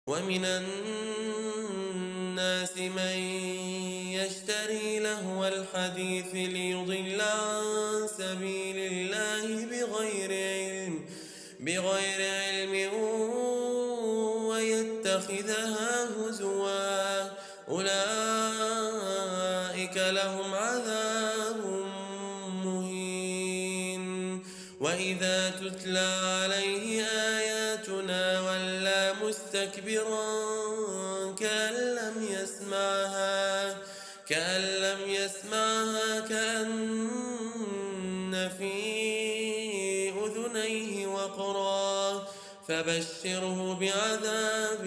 ومن الناس من يشتري لهو الحديث ليضل عن سبيل الله بغير علم ويتخذها هزوا، أولئك لهم عذاب مهين. وإذا تتلى عليه آياتنا ولى مستكبرا كأن لم يسمعها كأن في أذنيه وقرا، فبشره بعذاب